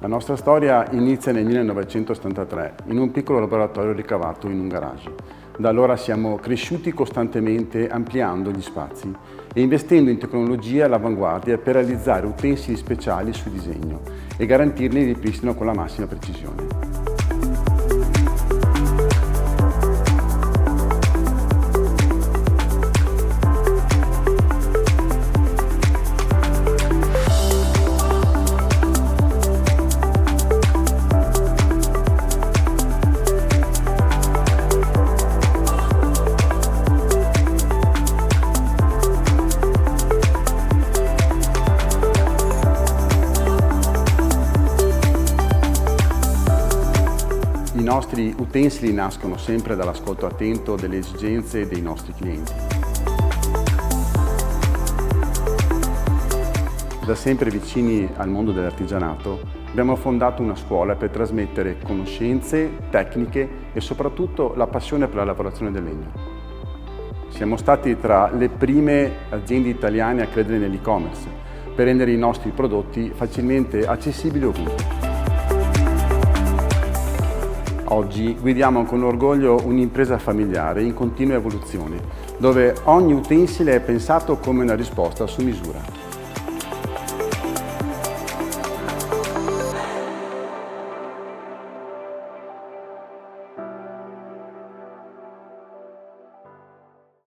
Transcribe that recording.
La nostra storia inizia nel 1973 in un piccolo laboratorio ricavato in un garage. Da allora siamo cresciuti costantemente ampliando gli spazi e investendo in tecnologie all'avanguardia per realizzare utensili speciali su disegno e garantirne il ripristino con la massima precisione. I nostri utensili nascono sempre dall'ascolto attento delle esigenze dei nostri clienti. Da sempre vicini al mondo dell'artigianato, abbiamo fondato una scuola per trasmettere conoscenze, tecniche e soprattutto la passione per la lavorazione del legno. Siamo stati tra le prime aziende italiane a credere nell'e-commerce per rendere i nostri prodotti facilmente accessibili ovunque. Oggi guidiamo con orgoglio un'impresa familiare in continua evoluzione, dove ogni utensile è pensato come una risposta su misura.